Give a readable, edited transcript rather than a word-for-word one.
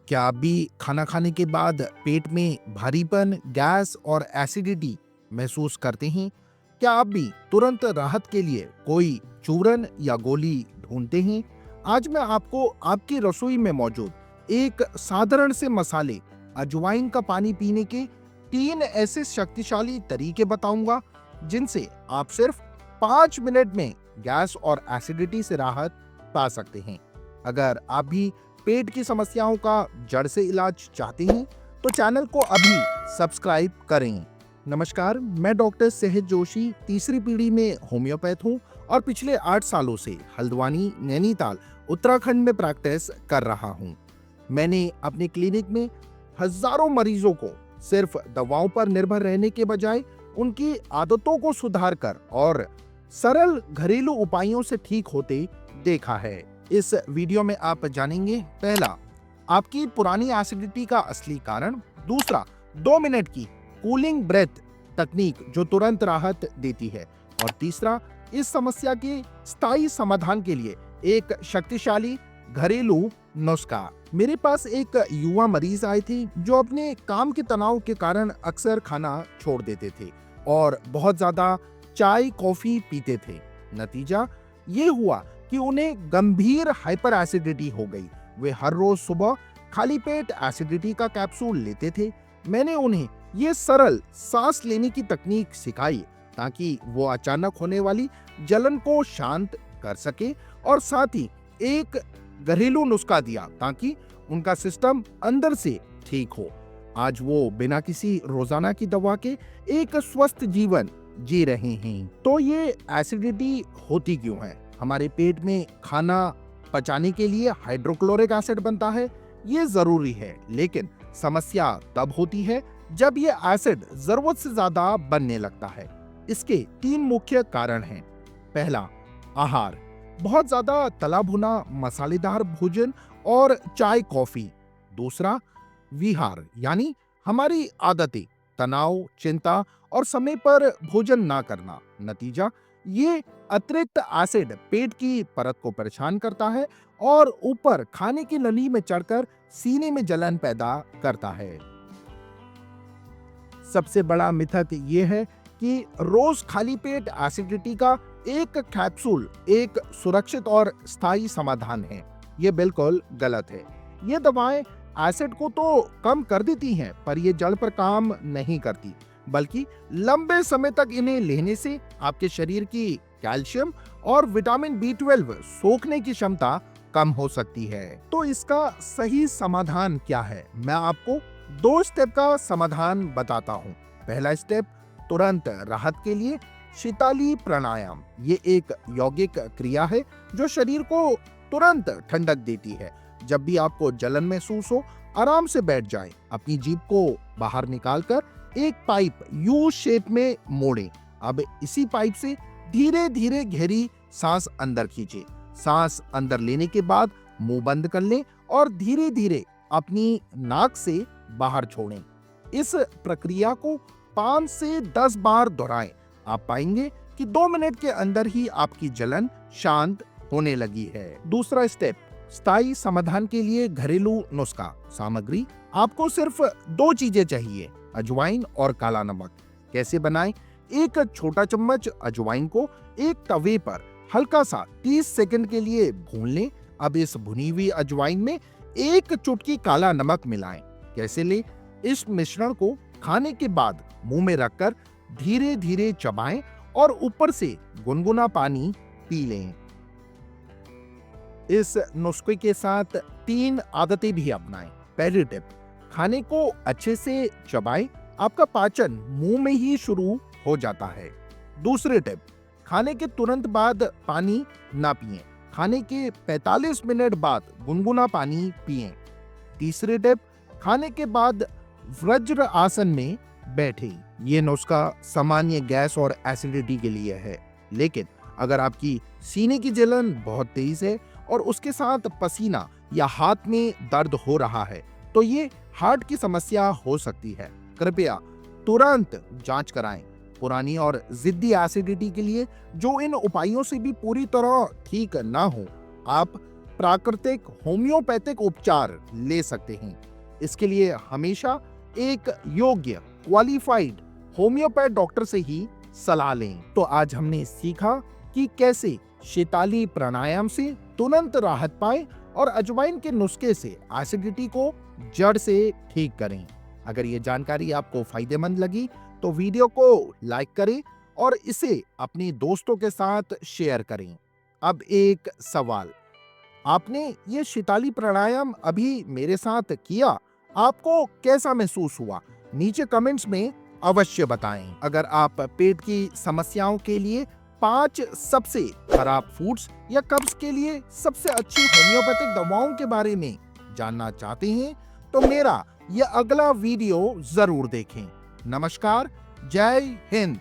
क्या आप भी खाना खाने के बाद पेट में भारीपन, गैस और एसिडिटी महसूस करते हैं? क्या आप भी तुरंत राहत के लिए कोई चूरन या गोली ढूंढते हैं? आज मैं आपको आपकी रसोई में मौजूद एक साधारण से मसाले अजवाइन का पानी पीने के 3 ऐसे शक्तिशाली तरीके बताऊंगा जिनसे आप सिर्फ 5 मिनट में गैस और एसिडिटी से राहत पा सकते हैं। अगर आप भी पेट की समस्याओं का जड़ से इलाज चाहते हैं तो चैनल को अभी सब्सक्राइब करें। नमस्कार, मैं डॉक्टर सेहत जोशी तीसरी पीढ़ी में होम्योपैथ हूं और पिछले 8 सालों से हल्द्वानी, नैनीताल, उत्तराखंड में प्रैक्टिस कर रहा हूं। मैंने अपने क्लिनिक में हजारों मरीजों को सिर्फ दवाओं पर निर्भर रहने के बजाय उनकी आदतों को सुधार कर और सरल घरेलू उपायों से ठीक होते देखा है। इस वीडियो में आप जानेंगे, पहला, आपकी पुरानी एसिडिटी का असली कारण। दूसरा, 2 मिनट की कूलिंग ब्रेथ तकनीक जो तुरंत राहत देती है। और तीसरा, इस समस्या के स्थायी समाधान के लिए एक शक्तिशाली घरेलू नुस्खा। मेरे पास एक युवा मरीज आए थे जो अपने काम के तनाव के कारण अक्सर खाना छोड़ देते थे और बहुत ज्यादा चाय कॉफी पीते थे। नतीजा ये हुआ कि उन्हें गंभीर हाइपर एसिडिटी हो गई। वे हर रोज सुबह खाली पेट एसिडिटी का कैप्सूल लेते थे। मैंने उन्हें ये सरल सांस लेने की तकनीक सिखाई ताकि वो अचानक होने वाली जलन को शांत कर सके और साथ ही एक घरेलू नुस्खा दिया ताकि उनका सिस्टम अंदर से ठीक हो। आज वो बिना किसी रोजाना की दवा के एक स्वस्थ जीवन जी रहे हैं। तो ये एसिडिटी होती क्यों है? हमारे पेट में खाना पचाने के लिए हाइड्रोक्लोरिक एसिड बनता है, ये जरूरी है, लेकिन समस्या तब होती है जब ये एसिड जरूरत से ज्यादा बनने लगता है। इसके 3 मुख्य कारण हैं। पहला, आहार, बहुत ज्यादा तला भुना मसालेदार भोजन और चाय कॉफी। दूसरा, विहार, यानी हमारी आदतें, तनाव, चिंता और समय पर भोजन ना करना। नतीजा, ये अतिरिक्त एसिड पेट की परत को परेशान करता है और ऊपर खाने की नली में चढ़कर सीने में जलन पैदा करता है। सबसे बड़ा मिथक ये है कि रोज खाली पेट एसिडिटी का एक कैप्सूल एक सुरक्षित और स्थायी समाधान है। ये बिल्कुल गलत है। ये दवाएं एसिड को तो कम कर देती हैं, पर ये जड़ पर काम नहीं करती, बल्कि लंबे समय तक इन्हें लेने से आपके शरीर की कैल्शियम और विटामिन B12 सोखने की क्षमता कम हो सकती है। तो इसका सही समाधान क्या है? मैं आपको 2 स्टेप का समाधान बताता हूँ। पहला स्टेप, तुरंत राहत के लिए शीतली प्राणायाम। ये एक यौगिक क्रिया है जो शरीर को तुरंत ठंडक देती है। जब भी आपको जलन महसूस हो, आराम से बैठ जाएं, अपनी जीभ को बाहर निकालकर एक पाइप यू शेप में मोड़ें। अब इसी पाइप से धीरे धीरे गहरी सांस अंदर खींचें। सांस अंदर लेने के बाद मुंह बंद कर लें और धीरे धीरे अपनी नाक से बाहर छोड़ें। इस प्रक्रिया को 5 से 10 बार दोहराएं। आप पाएंगे कि 2 मिनट के अंदर ही आपकी जलन शांत होने लगी है। दूसरा स्टेप, स्थायी समाधान के लिए घरेलू नुस्खा। सामग्री, आपको सिर्फ 2 चीजें चाहिए, अजवाइन और काला नमक। कैसे बनाएं? एक छोटा चम्मच अजवाइन को एक तवे पर हल्का सा 30 सेकंड के लिए भून लें। अब इस भुनी हुई अजवाइन में एक चुटकी काला नमक मिलाएं। कैसे ले? इस मिश्रण को खाने के बाद मुंह में रखकर धीरे धीरे चबाएं और ऊपर से गुनगुना पानी पी लें। इस नुस्खे के साथ 3 आदतें भी अपनाएं। पहली टिप, खाने को अच्छे से चबाएं, आपका पाचन मुंह में ही शुरू हो जाता है। दूसरी टिप, खाने के तुरंत बाद पानी ना पिएं, खाने के 45 मिनट बाद गुनगुना पानी पिएं। तीसरी टिप, खाने के बाद वज्र आसन में बैठें। ये नुस्खा सामान्य गैस और एसिडिटी के लिए है, लेकिन अगर आपकी सीने की जलन बहुत तेज है और उसके साथ पसीना या हाथ में दर्द हो रहा है, तो ये हार्ट की समस्या हो सकती है। कृपया तुरंत जांच कराएं। पुरानी और जिद्दी एसिडिटी के लिए जो इन उपायों से भी पूरी तरह ठीक ना हो, आप प्राकृतिक होम्योपैथिक उपचार ले सकते हैं। इसके लिए हमेशा एक योग्य क्वालिफाइड होम्योपैथ डॉक्टर से ही सलाह लें। तो आज हमने सीखा कि कैसे शैताली प्राणायाम से तुरंत राहत पाए और अजवाइन के नुस्खे से एसिडिटी को जड़ से ठीक करें। अगर ये जानकारी आपको फायदेमंद लगी तो वीडियो को लाइक करें और इसे अपने दोस्तों के साथ शेयर करें। अब एक सवाल, आपने ये शैताली प्राणायाम अभी मेरे साथ किया, आपको कैसा महसूस हुआ? नीचे कमेंट्स में अवश्य बताएं। अगर आप पेट की समस्याओं के लिए 5 सबसे खराब फूड्स या कब्ज के लिए सबसे अच्छी होम्योपैथिक दवाओं के बारे में जानना चाहते हैं तो मेरा यह अगला वीडियो जरूर देखें। नमस्कार, जय हिंद।